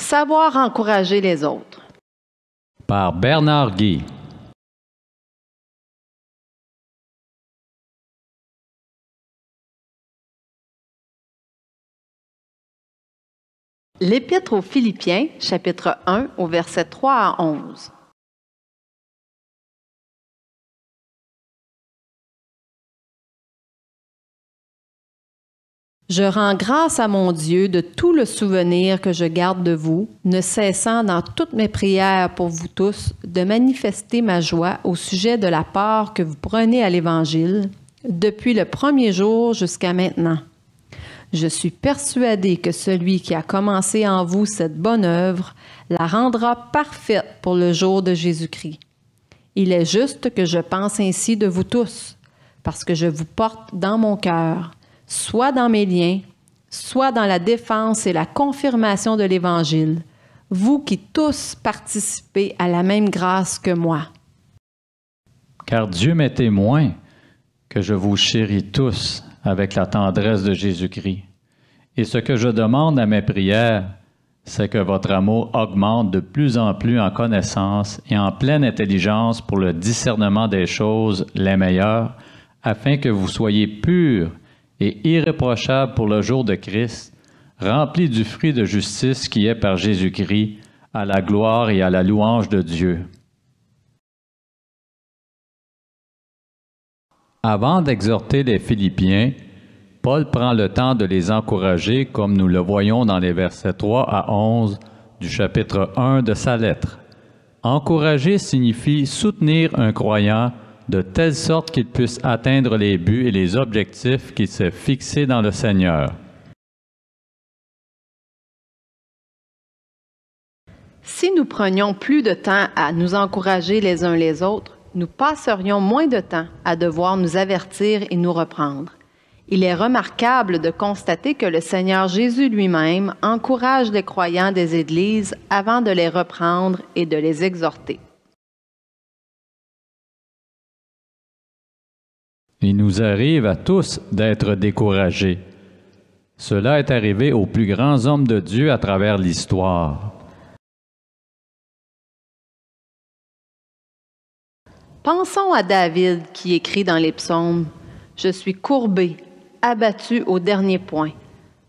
Savoir encourager les autres. Par Bernard Guy. L'Épître aux Philippiens, chapitre 1, au verset 3 à 11. Je rends grâce à mon Dieu de tout le souvenir que je garde de vous, ne cessant dans toutes mes prières pour vous tous de manifester ma joie au sujet de la part que vous prenez à l'Évangile, depuis le premier jour jusqu'à maintenant. Je suis persuadée que celui qui a commencé en vous cette bonne œuvre la rendra parfaite pour le jour de Jésus-Christ. Il est juste que je pense ainsi de vous tous, parce que je vous porte dans mon cœur, soit dans mes liens, soit dans la défense et la confirmation de l'Évangile, vous qui tous participez à la même grâce que moi. Car Dieu m'est témoin que je vous chéris tous avec la tendresse de Jésus-Christ. Et ce que je demande à mes prières, c'est que votre amour augmente de plus en plus en connaissance et en pleine intelligence pour le discernement des choses les meilleures, afin que vous soyez purs et irréprochables pour le jour de Christ, remplis du fruit de justice qui est par Jésus-Christ, à la gloire et à la louange de Dieu. Avant d'exhorter les Philippiens, Paul prend le temps de les encourager comme nous le voyons dans les versets 3 à 11 du chapitre 1 de sa lettre. Encourager signifie soutenir un croyant de telle sorte qu'il puisse atteindre les buts et les objectifs qu'il s'est fixés dans le Seigneur. Si nous prenions plus de temps à nous encourager les uns les autres, nous passerions moins de temps à devoir nous avertir et nous reprendre. Il est remarquable de constater que le Seigneur Jésus lui-même encourage les croyants des Églises avant de les reprendre et de les exhorter. Il nous arrive à tous d'être découragés. Cela est arrivé aux plus grands hommes de Dieu à travers l'histoire. Pensons à David qui écrit dans les psaumes « Je suis courbé, abattu au dernier point.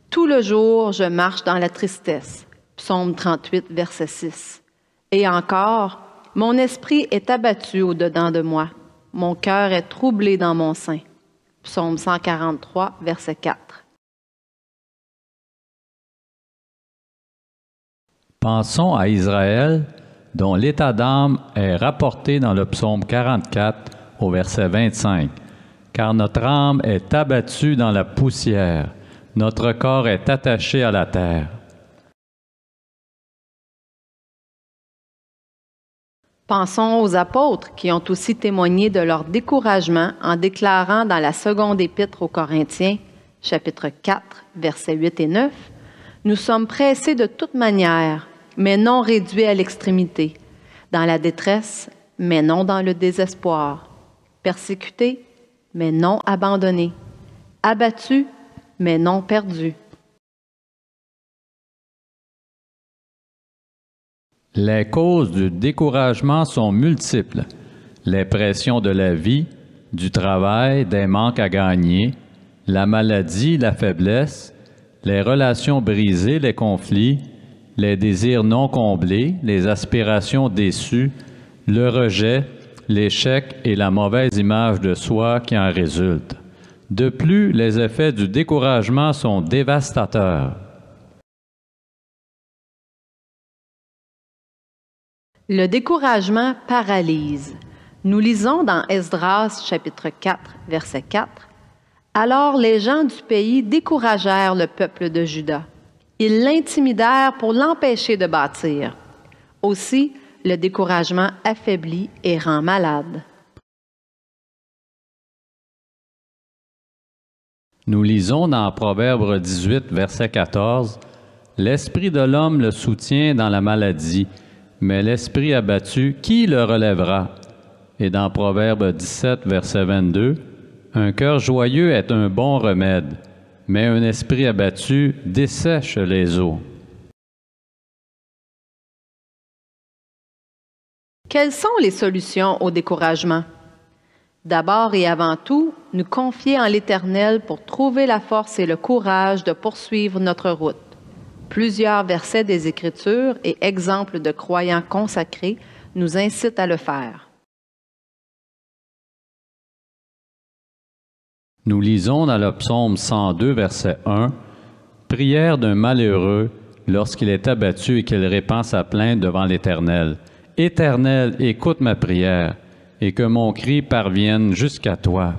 Tout le jour, je marche dans la tristesse. » Psaume 38, verset 6. Et encore, « Mon esprit est abattu au-dedans de moi. Mon cœur est troublé dans mon sein. » Psaume 143, verset 4. Pensons à Israël, dont l'état d'âme est rapporté dans le psaume 44 au verset 25. « Car notre âme est abattue dans la poussière, notre corps est attaché à la terre. » Pensons aux apôtres qui ont aussi témoigné de leur découragement en déclarant dans la seconde épître aux Corinthiens, chapitre 4, versets 8 et 9, « Nous sommes pressés de toute manière, mais non réduits à l'extrémité, dans la détresse, mais non dans le désespoir, persécutés, mais non abandonnés, abattus, mais non perdus. » Les causes du découragement sont multiples. Les pressions de la vie, du travail, des manques à gagner, la maladie, la faiblesse, les relations brisées, les conflits, les désirs non comblés, les aspirations déçues, le rejet, l'échec et la mauvaise image de soi qui en résultent. De plus, les effets du découragement sont dévastateurs. Le découragement paralyse. Nous lisons dans Esdras, chapitre 4, verset 4. « Alors les gens du pays découragèrent le peuple de Juda. Ils l'intimidèrent pour l'empêcher de bâtir. Aussi, le découragement affaiblit et rend malade. » Nous lisons dans Proverbe 18, verset 14, « L'esprit de l'homme le soutient dans la maladie, mais l'esprit abattu, qui le relèvera? » Et dans Proverbe 17, verset 22, « Un cœur joyeux est un bon remède, mais un esprit abattu dessèche les os. » Quelles sont les solutions au découragement? D'abord et avant tout, nous confier en l'Éternel pour trouver la force et le courage de poursuivre notre route. Plusieurs versets des Écritures et exemples de croyants consacrés nous incitent à le faire. Nous lisons dans le psaume 102, verset 1, « Prière d'un malheureux lorsqu'il est abattu et qu'il répand sa plainte devant l'Éternel. Éternel, écoute ma prière, et que mon cri parvienne jusqu'à toi. »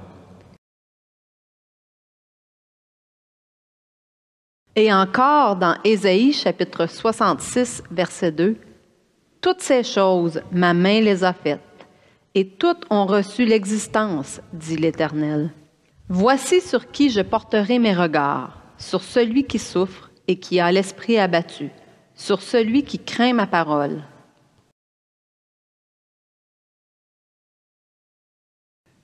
Et encore dans Ésaïe, chapitre 66, verset 2, « Toutes ces choses, ma main les a faites, et toutes ont reçu l'existence, dit l'Éternel. Voici sur qui je porterai mes regards, sur celui qui souffre et qui a l'esprit abattu, sur celui qui craint ma parole. »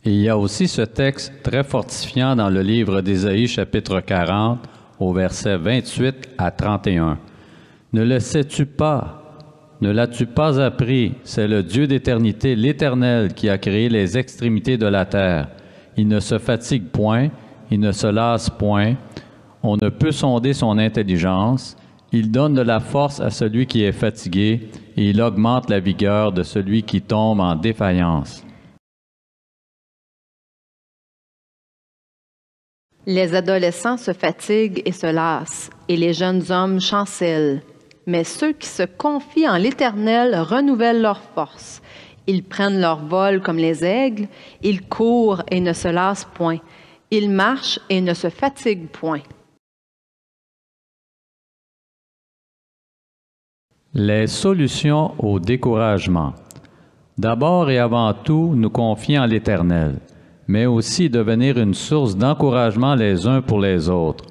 Et il y a aussi ce texte très fortifiant dans le livre d'Ésaïe, chapitre 40, au verset 28 à 31. « Ne le sais-tu pas? Ne l'as-tu pas appris? C'est le Dieu d'éternité, l'Éternel, qui a créé les extrémités de la terre. Il ne se fatigue point, il ne se lasse point. On ne peut sonder son intelligence. Il donne de la force à celui qui est fatigué, et il augmente la vigueur de celui qui tombe en défaillance. » Les adolescents se fatiguent et se lassent, et les jeunes hommes chancellent. Mais ceux qui se confient en l'Éternel renouvellent leur force. Ils prennent leur vol comme les aigles, ils courent et ne se lassent point. Ils marchent et ne se fatiguent point. Les solutions au découragement. D'abord et avant tout, nous confier en l'Éternel, mais aussi devenir une source d'encouragement les uns pour les autres.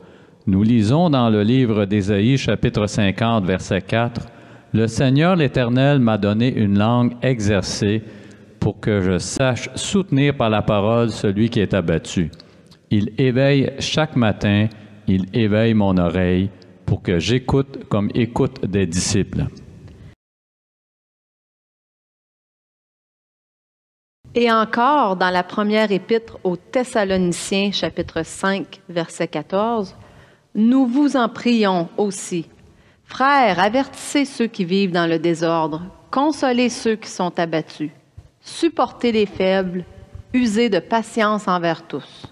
Nous lisons dans le livre d'Ésaïe, chapitre 50, verset 4, « Le Seigneur l'Éternel m'a donné une langue exercée pour que je sache soutenir par la parole celui qui est abattu. Il éveille chaque matin, il éveille mon oreille pour que j'écoute comme écoute des disciples. » Et encore, dans la première épître aux Thessaloniciens, chapitre 5, verset 14, « Nous vous en prions aussi. Frères, avertissez ceux qui vivent dans le désordre, consolez ceux qui sont abattus, supportez les faibles, usez de patience envers tous. »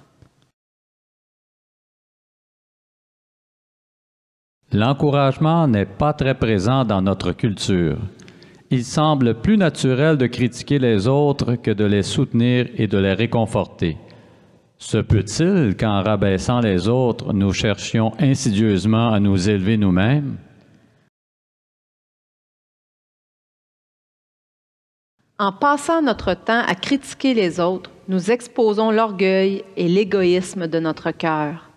L'encouragement n'est pas très présent dans notre culture. Il semble plus naturel de critiquer les autres que de les soutenir et de les réconforter. Se peut-il qu'en rabaissant les autres, nous cherchions insidieusement à nous élever nous-mêmes? En passant notre temps à critiquer les autres, nous exposons l'orgueil et l'égoïsme de notre cœur.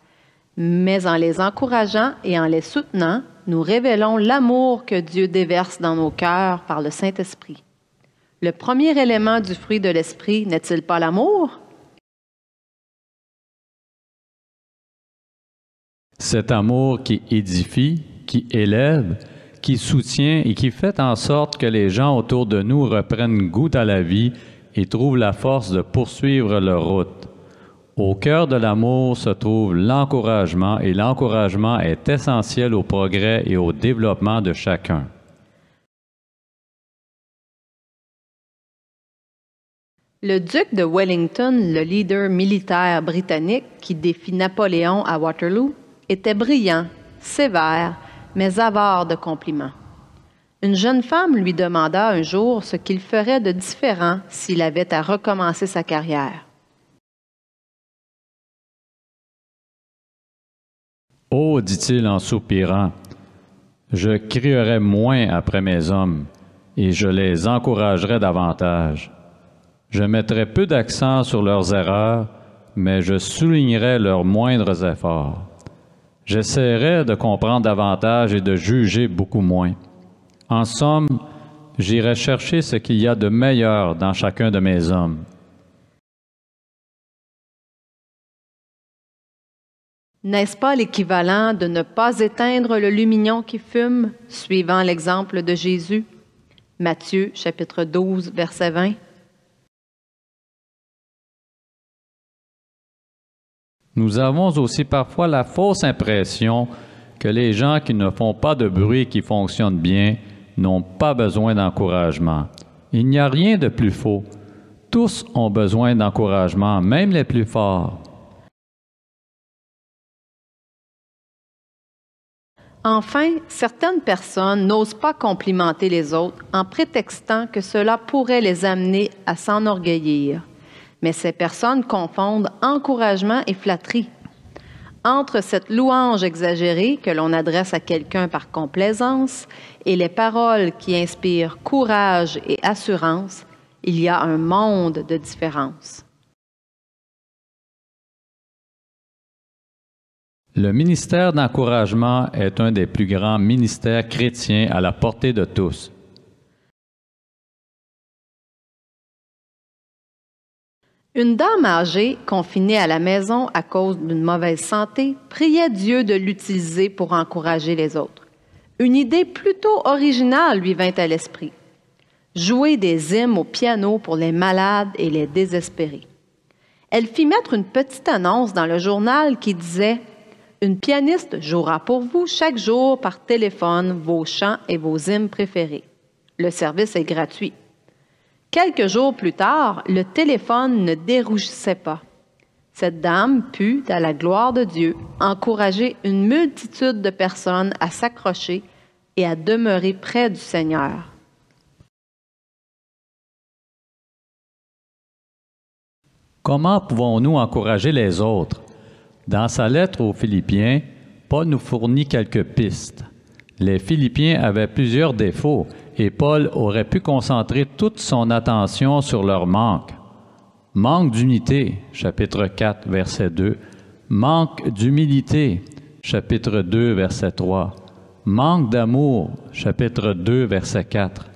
Mais en les encourageant et en les soutenant, nous révélons l'amour que Dieu déverse dans nos cœurs par le Saint-Esprit. Le premier élément du fruit de l'Esprit n'est-il pas l'amour? Cet amour qui édifie, qui élève, qui soutient et qui fait en sorte que les gens autour de nous reprennent goût à la vie et trouvent la force de poursuivre leur route. Au cœur de l'amour se trouve l'encouragement, et l'encouragement est essentiel au progrès et au développement de chacun. Le duc de Wellington, le leader militaire britannique qui défie Napoléon à Waterloo, était brillant, sévère, mais avare de compliments. Une jeune femme lui demanda un jour ce qu'il ferait de différent s'il avait à recommencer sa carrière. « Oh, dit-il en soupirant, je crierai moins après mes hommes et je les encouragerai davantage. Je mettrai peu d'accent sur leurs erreurs, mais je soulignerai leurs moindres efforts. J'essaierai de comprendre davantage et de juger beaucoup moins. En somme, j'irai chercher ce qu'il y a de meilleur dans chacun de mes hommes. » N'est-ce pas l'équivalent de ne pas éteindre le lumignon qui fume, suivant l'exemple de Jésus? Matthieu, chapitre 12, verset 20. Nous avons aussi parfois la fausse impression que les gens qui ne font pas de bruit et qui fonctionnent bien n'ont pas besoin d'encouragement. Il n'y a rien de plus faux. Tous ont besoin d'encouragement, même les plus forts. Enfin, certaines personnes n'osent pas complimenter les autres en prétextant que cela pourrait les amener à s'enorgueillir. Mais ces personnes confondent encouragement et flatterie. Entre cette louange exagérée que l'on adresse à quelqu'un par complaisance et les paroles qui inspirent courage et assurance, il y a un monde de différence. Le ministère d'encouragement est un des plus grands ministères chrétiens à la portée de tous. Une dame âgée, confinée à la maison à cause d'une mauvaise santé, priait Dieu de l'utiliser pour encourager les autres. Une idée plutôt originale lui vint à l'esprit. Jouer des hymnes au piano pour les malades et les désespérés. Elle fit mettre une petite annonce dans le journal qui disait « Une pianiste jouera pour vous chaque jour par téléphone vos chants et vos hymnes préférés. Le service est gratuit. » Quelques jours plus tard, le téléphone ne dérougissait pas. Cette dame put, à la gloire de Dieu, encourager une multitude de personnes à s'accrocher et à demeurer près du Seigneur. Comment pouvons-nous encourager les autres? Dans sa lettre aux Philippiens, Paul nous fournit quelques pistes. Les Philippiens avaient plusieurs défauts et Paul aurait pu concentrer toute son attention sur leur manque. Manque d'unité, chapitre 4, verset 2. Manque d'humilité, chapitre 2, verset 3. Manque d'amour, chapitre 2, verset 4.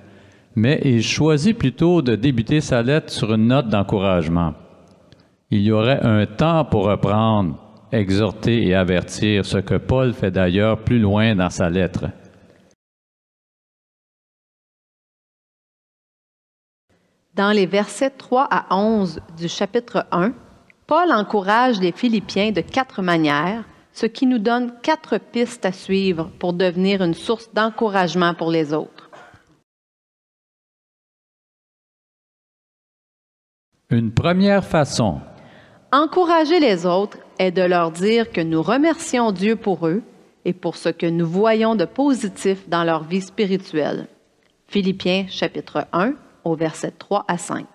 Mais il choisit plutôt de débuter sa lettre sur une note d'encouragement. Il y aurait un temps pour reprendre, exhorter et avertir, ce que Paul fait d'ailleurs plus loin dans sa lettre. Dans les versets 3 à 11 du chapitre 1, Paul encourage les Philippiens de 4 manières, ce qui nous donne 4 pistes à suivre pour devenir une source d'encouragement pour les autres. Une première façon. Encourager les autres est de leur dire que nous remercions Dieu pour eux et pour ce que nous voyons de positif dans leur vie spirituelle. Philippiens chapitre 1 au verset 3 à 5.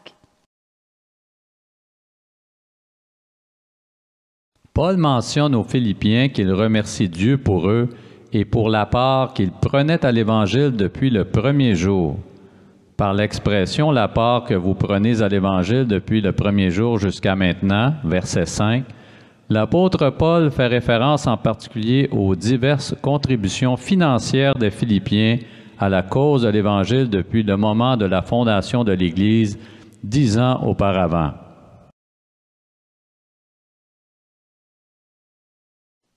Paul mentionne aux Philippiens qu'il remercie Dieu pour eux et pour la part qu'ils prenaient à l'Évangile depuis le premier jour. Par l'expression « la part que vous prenez à l'Évangile depuis le premier jour jusqu'à maintenant », verset 5, l'apôtre Paul fait référence en particulier aux diverses contributions financières des Philippiens à la cause de l'Évangile depuis le moment de la fondation de l'Église, 10 ans auparavant.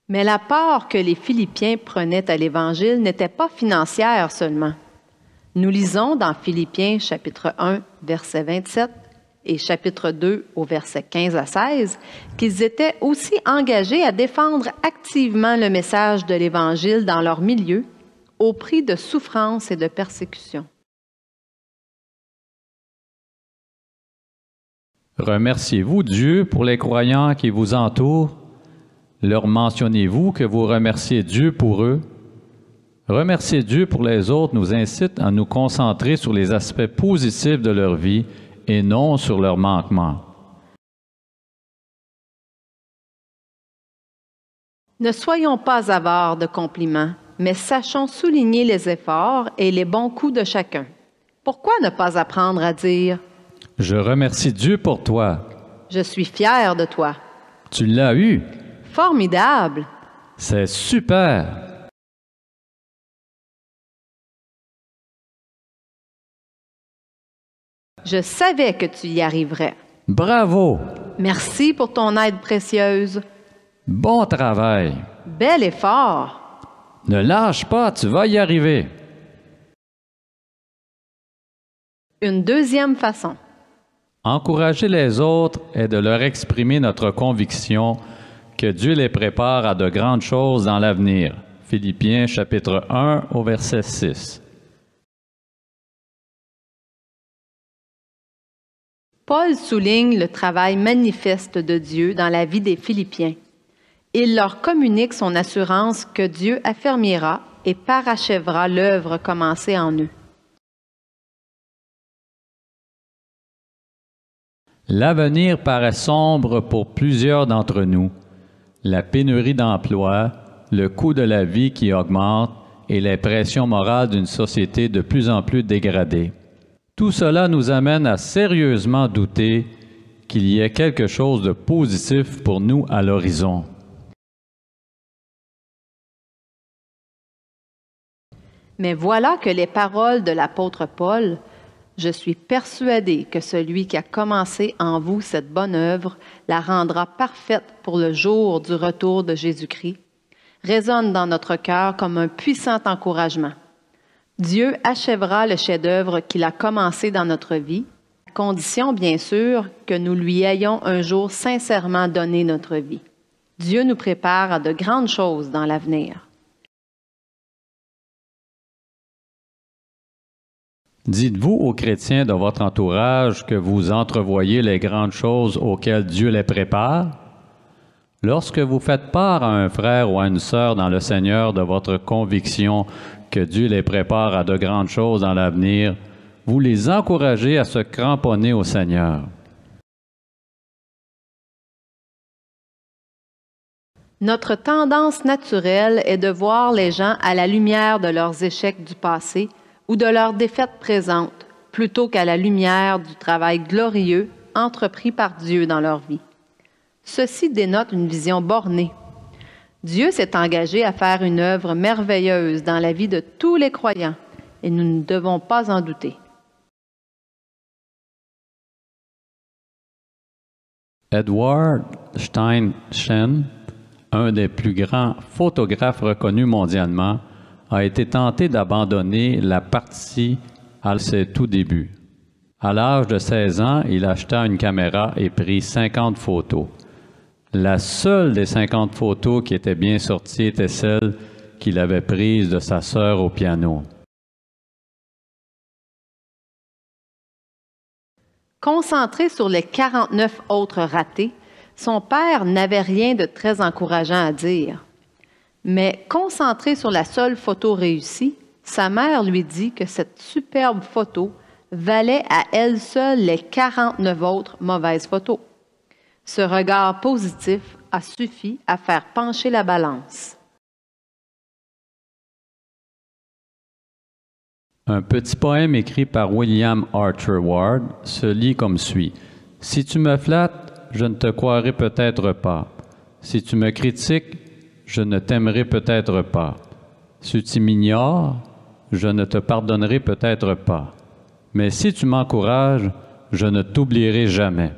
Mais la part que les Philippiens prenaient à l'Évangile n'était pas financière seulement. Nous lisons dans Philippiens chapitre 1, verset 27 et chapitre 2 au verset 15 à 16 qu'ils étaient aussi engagés à défendre activement le message de l'Évangile dans leur milieu au prix de souffrances et de persécutions. Remerciez-vous Dieu pour les croyants qui vous entourent? Leur mentionnez-vous que vous remerciez Dieu pour eux? Remercier Dieu pour les autres nous incite à nous concentrer sur les aspects positifs de leur vie et non sur leurs manquements. Ne soyons pas avares de compliments, mais sachons souligner les efforts et les bons coups de chacun. Pourquoi ne pas apprendre à dire « Je remercie Dieu pour toi. Je suis fier de toi. Tu l'as eu. Formidable. C'est super. Je savais que tu y arriverais. Bravo. Merci pour ton aide précieuse. Bon travail. Bel effort. Ne lâche pas, tu vas y arriver. Une deuxième façon. Encourager les autres est de leur exprimer notre conviction que Dieu les prépare à de grandes choses dans l'avenir. Philippiens chapitre 1 au verset 6. Paul souligne le travail manifeste de Dieu dans la vie des Philippiens. Il leur communique son assurance que Dieu affermira et parachèvera l'œuvre commencée en eux. L'avenir paraît sombre pour plusieurs d'entre nous. La pénurie d'emploi, le coût de la vie qui augmente et les pressions morales d'une société de plus en plus dégradée. Tout cela nous amène à sérieusement douter qu'il y ait quelque chose de positif pour nous à l'horizon. Mais voilà que les paroles de l'apôtre Paul, « Je suis persuadé que celui qui a commencé en vous cette bonne œuvre la rendra parfaite pour le jour du retour de Jésus-Christ », résonnent dans notre cœur comme un puissant encouragement. Dieu achèvera le chef-d'œuvre qu'il a commencé dans notre vie, à condition bien sûr que nous lui ayons un jour sincèrement donné notre vie. Dieu nous prépare à de grandes choses dans l'avenir. Dites-vous aux chrétiens de votre entourage que vous entrevoyez les grandes choses auxquelles Dieu les prépare? Lorsque vous faites part à un frère ou à une sœur dans le Seigneur de votre conviction que Dieu les prépare à de grandes choses dans l'avenir, vous les encouragez à se cramponner au Seigneur. Notre tendance naturelle est de voir les gens à la lumière de leurs échecs du passé ou de leurs défaites présentes, plutôt qu'à la lumière du travail glorieux entrepris par Dieu dans leur vie. Ceci dénote une vision bornée. Dieu s'est engagé à faire une œuvre merveilleuse dans la vie de tous les croyants, et nous ne devons pas en douter. Edward Steinchen, un des plus grands photographes reconnus mondialement, a été tenté d'abandonner la partie à ses tout débuts. À l'âge de 16 ans, il acheta une caméra et prit 50 photos. La seule des 50 photos qui était bien sortie était celle qu'il avait prise de sa sœur au piano. Concentré sur les 49 autres ratés, son père n'avait rien de très encourageant à dire. Mais concentré sur la seule photo réussie, sa mère lui dit que cette superbe photo valait à elle seule les 49 autres mauvaises photos. Ce regard positif a suffi à faire pencher la balance. Un petit poème écrit par William Archer Ward se lit comme suit. « Si tu me flattes, je ne te croirai peut-être pas. Si tu me critiques, je ne t'aimerai peut-être pas. Si tu m'ignores, je ne te pardonnerai peut-être pas. Mais si tu m'encourages, je ne t'oublierai jamais. »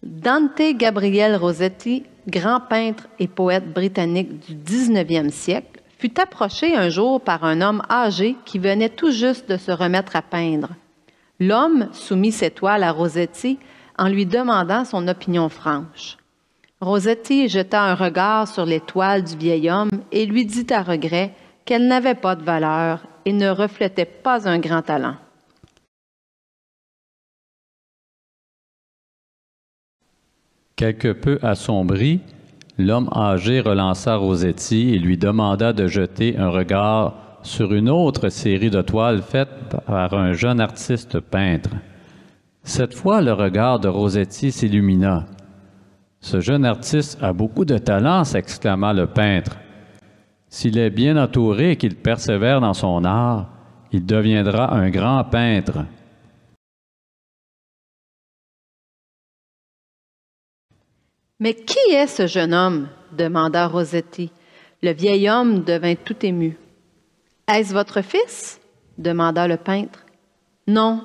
Dante Gabriel Rossetti, grand peintre et poète britannique du 19e siècle, fut approché un jour par un homme âgé qui venait tout juste de se remettre à peindre. L'homme soumit ses toiles à Rossetti en lui demandant son opinion franche. Rossetti jeta un regard sur les toiles du vieil homme et lui dit à regret qu'elles n'avaient pas de valeur et ne reflétaient pas un grand talent. Quelque peu assombri, l'homme âgé relança Rossetti et lui demanda de jeter un regard sur une autre série de toiles faites par un jeune artiste peintre. Cette fois, le regard de Rossetti s'illumina. « Ce jeune artiste a beaucoup de talent, » s'exclama le peintre. « S'il est bien entouré et qu'il persévère dans son art, il deviendra un grand peintre. » « Mais qui est ce jeune homme? » demanda Rossetti. Le vieil homme devint tout ému. « Est-ce votre fils? » demanda le peintre. « Non, »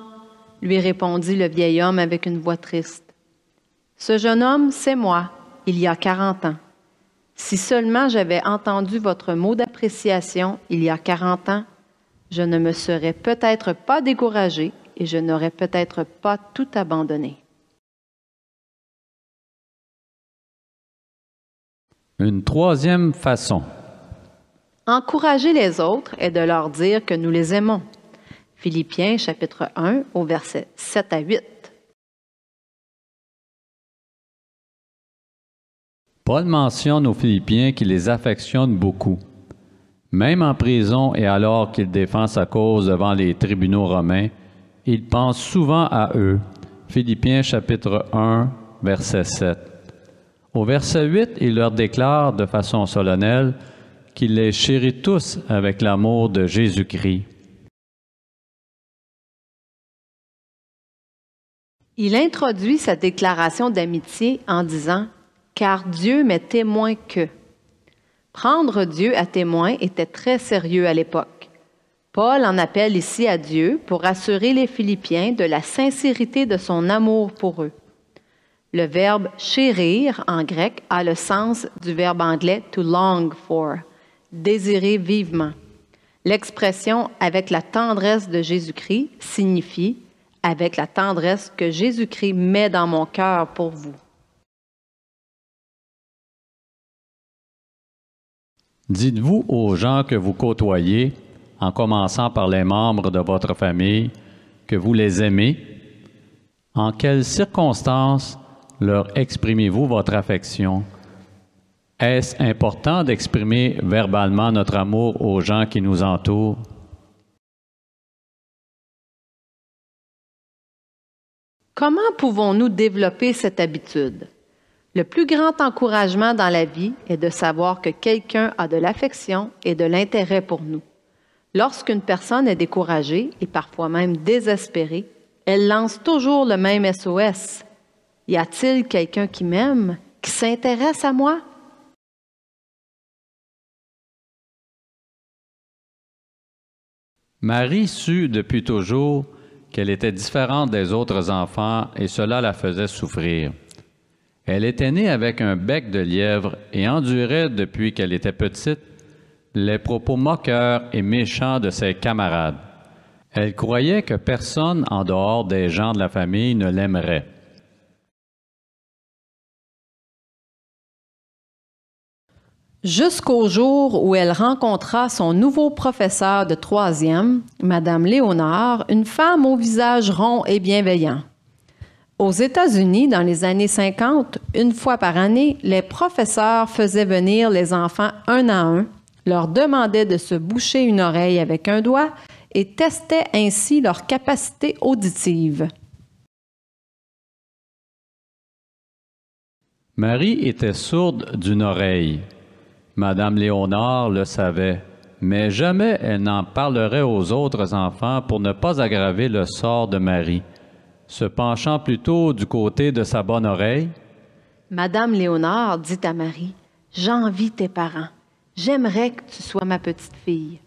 lui répondit le vieil homme avec une voix triste. « Ce jeune homme, c'est moi, il y a 40 ans. Si seulement j'avais entendu votre mot d'appréciation il y a 40 ans, je ne me serais peut-être pas découragée et je n'aurais peut-être pas tout abandonné. Une troisième façon. Encourager les autres est de leur dire que nous les aimons. Philippiens chapitre 1 au verset 7 à 8. Paul mentionne aux Philippiens qu'il les affectionne beaucoup. Même en prison et alors qu'il défend sa cause devant les tribunaux romains, il pense souvent à eux. Philippiens chapitre 1, verset 7. Au verset 8, il leur déclare de façon solennelle qu'il les chérit tous avec l'amour de Jésus-Christ. Il introduit sa déclaration d'amitié en disant « Car Dieu m'est témoin que ». Prendre Dieu à témoin était très sérieux à l'époque. Paul en appelle ici à Dieu pour assurer les Philippiens de la sincérité de son amour pour eux. Le verbe « chérir » en grec a le sens du verbe anglais « to long for », désirer vivement. L'expression « avec la tendresse de Jésus-Christ » signifie « avec la tendresse que Jésus-Christ met dans mon cœur pour vous ». Dites-vous aux gens que vous côtoyez, en commençant par les membres de votre famille, que vous les aimez. En quelles circonstances leur exprimez-vous votre affection? Est-ce important d'exprimer verbalement notre amour aux gens qui nous entourent? Comment pouvons-nous développer cette habitude? Le plus grand encouragement dans la vie est de savoir que quelqu'un a de l'affection et de l'intérêt pour nous. Lorsqu'une personne est découragée et parfois même désespérée, elle lance toujours le même SOS. Y a-t-il quelqu'un qui m'aime, qui s'intéresse à moi? Marie sut depuis toujours qu'elle était différente des autres enfants et cela la faisait souffrir. Elle était née avec un bec de lièvre et endurait depuis qu'elle était petite les propos moqueurs et méchants de ses camarades. Elle croyait que personne en dehors des gens de la famille ne l'aimerait. Jusqu'au jour où elle rencontra son nouveau professeur de 3e, Madame Léonard, une femme au visage rond et bienveillant. Aux États-Unis, dans les années 50, une fois par année, les professeurs faisaient venir les enfants un à un, leur demandaient de se boucher une oreille avec un doigt et testaient ainsi leur capacité auditive. Marie était sourde d'une oreille. Madame Léonard le savait, mais jamais elle n'en parlerait aux autres enfants pour ne pas aggraver le sort de Marie. Se penchant plutôt du côté de sa bonne oreille. Madame Léonard dit à Marie, « J'envie tes parents. J'aimerais que tu sois ma petite fille. »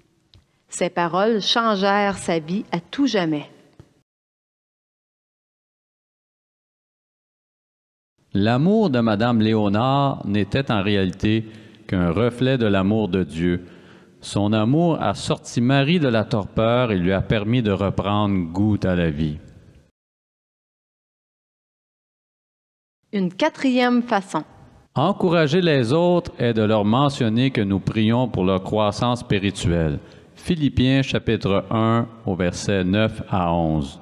Ces paroles changèrent sa vie à tout jamais. L'amour de Madame Léonard n'était en réalité qu'un reflet de l'amour de Dieu. Son amour a sorti Marie de la torpeur et lui a permis de reprendre goût à la vie. Une quatrième façon. Encourager les autres est de leur mentionner que nous prions pour leur croissance spirituelle. Philippiens chapitre 1 au verset 9 à 11.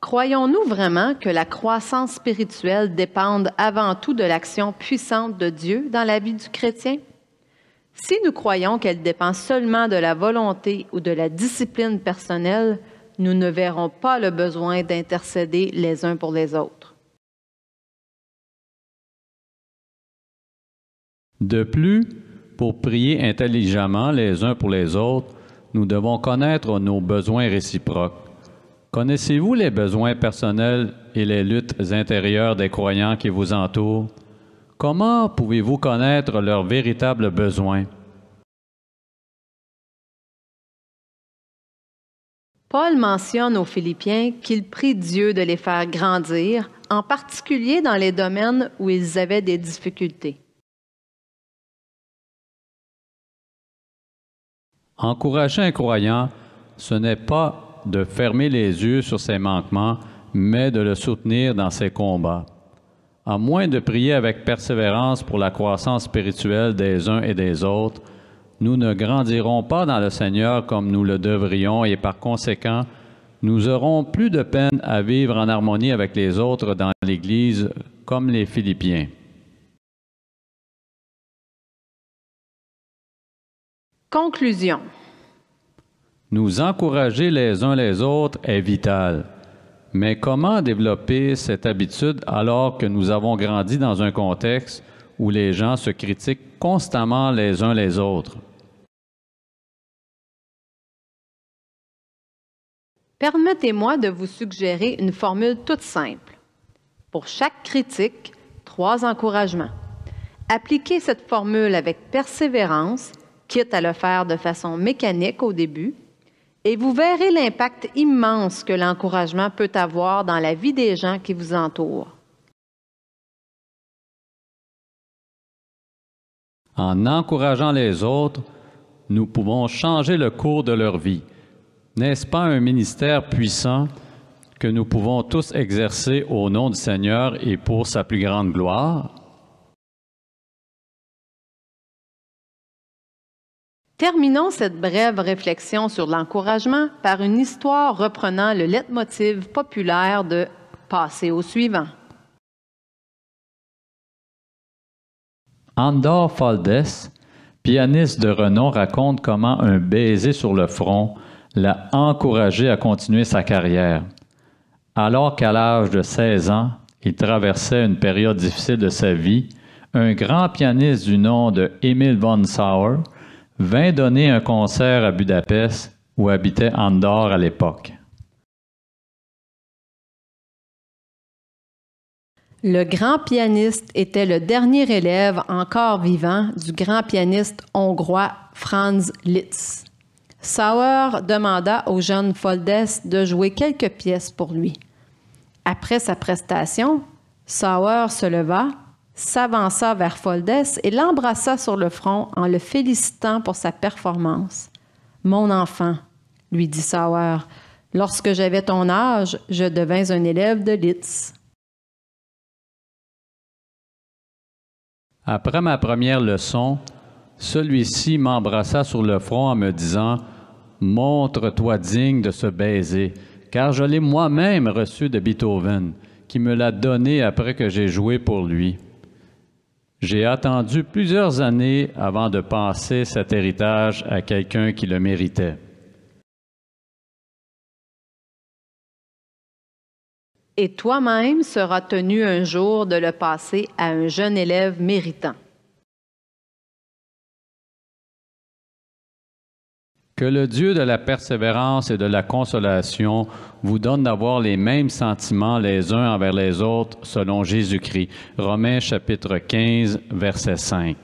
Croyons-nous vraiment que la croissance spirituelle dépende avant tout de l'action puissante de Dieu dans la vie du chrétien? Si nous croyons qu'elle dépend seulement de la volonté ou de la discipline personnelle, nous ne verrons pas le besoin d'intercéder les uns pour les autres. De plus, pour prier intelligemment les uns pour les autres, nous devons connaître nos besoins réciproques. Connaissez-vous les besoins personnels et les luttes intérieures des croyants qui vous entourent? Comment pouvez-vous connaître leurs véritables besoins? Paul mentionne aux Philippiens qu'il prie Dieu de les faire grandir, en particulier dans les domaines où ils avaient des difficultés. Encourager un croyant, ce n'est pas de fermer les yeux sur ses manquements, mais de le soutenir dans ses combats. À moins de prier avec persévérance pour la croissance spirituelle des uns et des autres, nous ne grandirons pas dans le Seigneur comme nous le devrions et par conséquent, nous aurons plus de peine à vivre en harmonie avec les autres dans l'Église comme les Philippiens. Conclusion. Nous encourager les uns les autres est vital. Mais comment développer cette habitude alors que nous avons grandi dans un contexte où les gens se critiquent constamment les uns les autres? Permettez-moi de vous suggérer une formule toute simple. Pour chaque critique, 3 encouragements. Appliquez cette formule avec persévérance, quitte à le faire de façon mécanique au début, et vous verrez l'impact immense que l'encouragement peut avoir dans la vie des gens qui vous entourent. En encourageant les autres, nous pouvons changer le cours de leur vie. N'est-ce pas un ministère puissant que nous pouvons tous exercer au nom du Seigneur et pour sa plus grande gloire? Terminons cette brève réflexion sur l'encouragement par une histoire reprenant le leitmotiv populaire de « Passer au suivant ». Andor Foldes, pianiste de renom, raconte comment un baiser sur le front l'a encouragé à continuer sa carrière. Alors qu'à l'âge de 16 ans, il traversait une période difficile de sa vie, un grand pianiste du nom de Emil von Sauer vint donner un concert à Budapest où habitait Andor à l'époque. Le grand pianiste était le dernier élève encore vivant du grand pianiste hongrois Franz Liszt. Sauer demanda au jeune Foldes de jouer quelques pièces pour lui. Après sa prestation, Sauer se leva, s'avança vers Foldes et l'embrassa sur le front en le félicitant pour sa performance. « Mon enfant, » lui dit Sauer, « lorsque j'avais ton âge, je devins un élève de Liszt. » Après ma première leçon, celui-ci m'embrassa sur le front en me disant « Montre-toi digne de ce baiser, car je l'ai moi-même reçu de Beethoven, qui me l'a donné après que j'ai joué pour lui. » J'ai attendu plusieurs années avant de passer cet héritage à quelqu'un qui le méritait. Et toi-même seras tenu un jour de le passer à un jeune élève méritant. Que le Dieu de la persévérance et de la consolation vous donne d'avoir les mêmes sentiments les uns envers les autres selon Jésus-Christ. Romains chapitre 15, verset 5.